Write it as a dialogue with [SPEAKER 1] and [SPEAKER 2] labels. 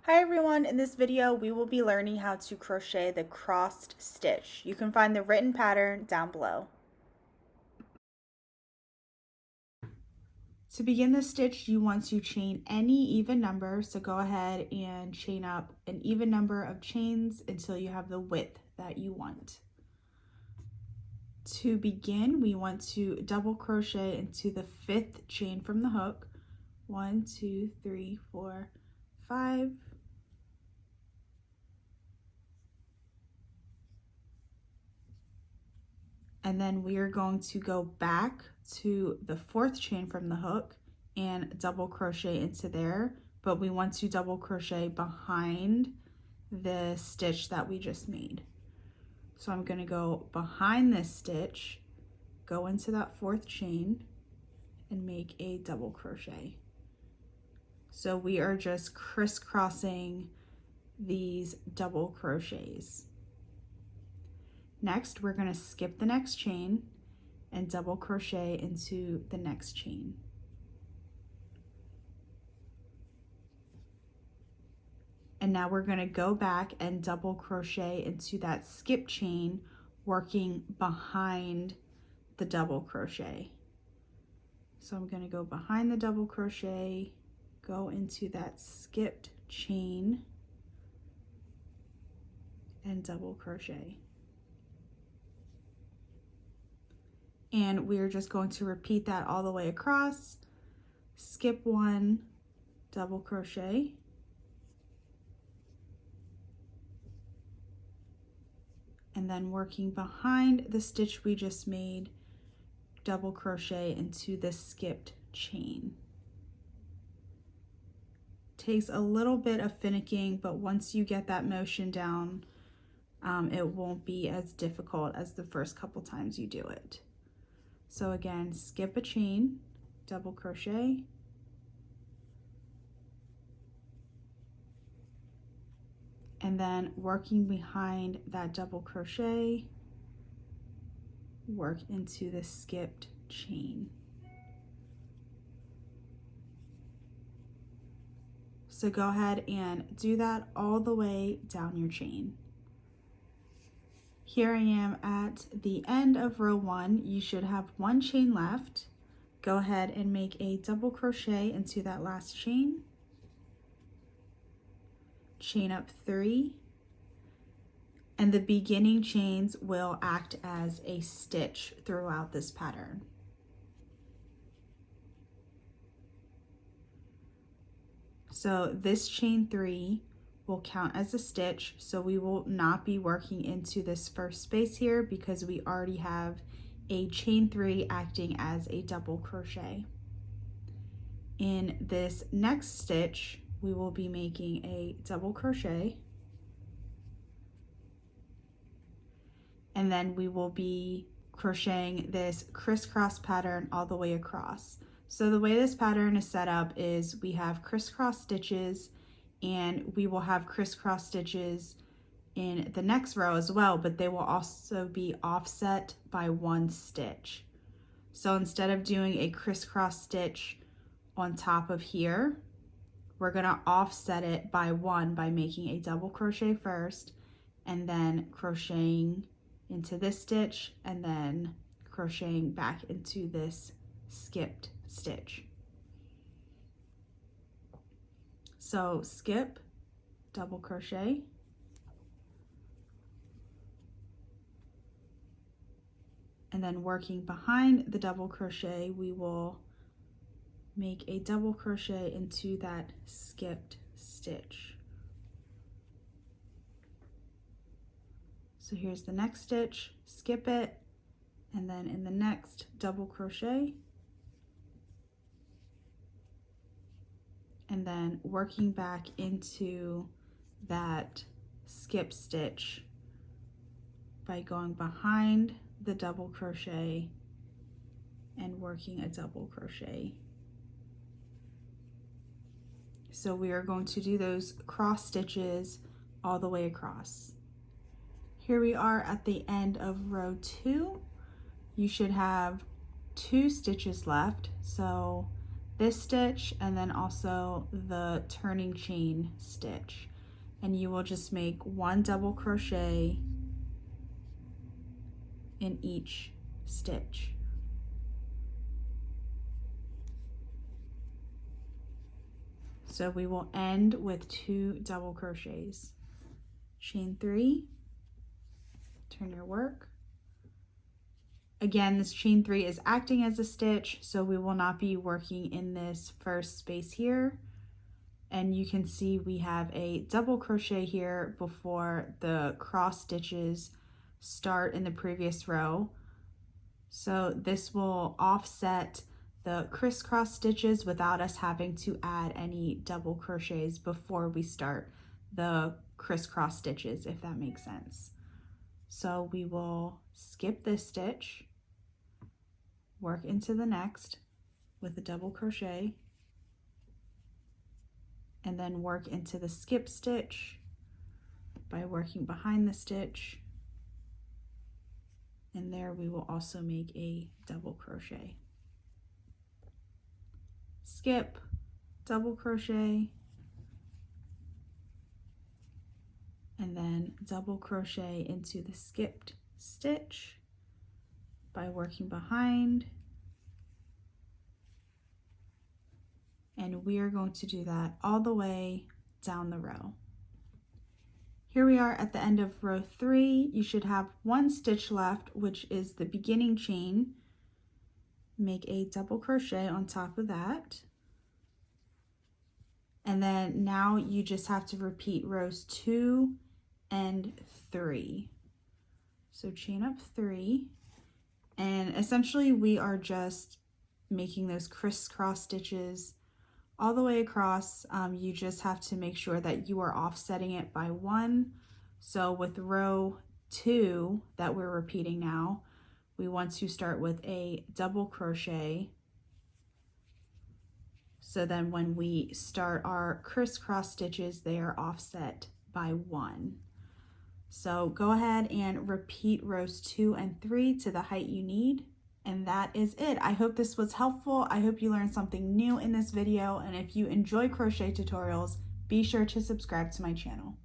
[SPEAKER 1] Hi everyone, in this video we will be learning how to crochet the crossed stitch. You can find the written pattern down below. To begin the stitch, you want to chain any even number, so go ahead and chain up an even number of chains until you have the width that you want. To begin, we want to double crochet into the 5th chain from the hook. 1, 2, 3, 4, 5. And then we are going to go back to the 4th chain from the hook and double crochet into there, but we want to double crochet behind the stitch that we just made. So I'm going to go behind this stitch, go into that 4th chain and make a double crochet. So we are just crisscrossing these double crochets. Next, we're going to skip the next chain and double crochet into the next chain. And now we're going to go back and double crochet into that skip chain, working behind the double crochet. So I'm going to go behind the double crochet, go into that skipped chain and double crochet. And we're just going to repeat that all the way across. Skip one, double crochet, and then working behind the stitch we just made, double crochet into the skipped chain. Takes a little bit of finicking, but once you get that motion down, it won't be as difficult as the first couple times you do it. So again, skip a chain, double crochet, and then working behind that double crochet, work into the skipped chain. So go ahead and do that all the way down your chain. Here I am at the end of row 1. You should have 1 chain left. Go ahead and make a double crochet into that last chain. Chain up 3. And the beginning chains will act as a stitch throughout this pattern. So this chain 3 will count as a stitch, so we will not be working into this first space here because we already have a chain 3 acting as a double crochet. In this next stitch, we will be making a double crochet, and then we will be crocheting this crisscross pattern all the way across. So the way this pattern is set up is we have crisscross stitches, and we will have crisscross stitches in the next row as well, but they will also be offset by 1 stitch. So instead of doing a crisscross stitch on top of here, we're going to offset it by 1 by making a double crochet first and then crocheting into this stitch and then crocheting back into this skipped stitch. So skip, double crochet, and then working behind the double crochet, we will make a double crochet into that skipped stitch. So here's the next stitch, skip it, and then in the next double crochet, and then working back into that skip stitch by going behind the double crochet and working a double crochet. So we are going to do those cross stitches all the way across. Here we are at the end of row 2. You should have 2 stitches left. So this stitch and then also the turning chain stitch. And you will just make 1 double crochet in each stitch. So we will end with 2 double crochets. Chain 3, turn your work. Again, this chain 3 is acting as a stitch, so we will not be working in this first space here. And you can see we have a double crochet here before the cross stitches start in the previous row. So this will offset the crisscross stitches without us having to add any double crochets before we start the crisscross stitches, if that makes sense. So we will skip this stitch, work into the next with a double crochet, and then work into the skip stitch by working behind the stitch. And there we will also make a double crochet. Skip, double crochet, and then double crochet into the skipped stitch by working behind. And we are going to do that all the way down the row. Here we are at the end of row 3. You should have 1 stitch left, which is the beginning chain. Make a double crochet on top of that. And then now you just have to repeat rows 2 and 3. So chain up 3, and essentially we are just making those crisscross stitches all the way across. You just have to make sure that you are offsetting it by 1. So with row 2 that we're repeating now, we want to start with a double crochet. So then when we start our crisscross stitches, they are offset by 1. So go ahead and repeat rows 2 and 3 to the height you need. And that is it. I hope this was helpful. I hope you learned something new in this video. And if you enjoy crochet tutorials, be sure to subscribe to my channel.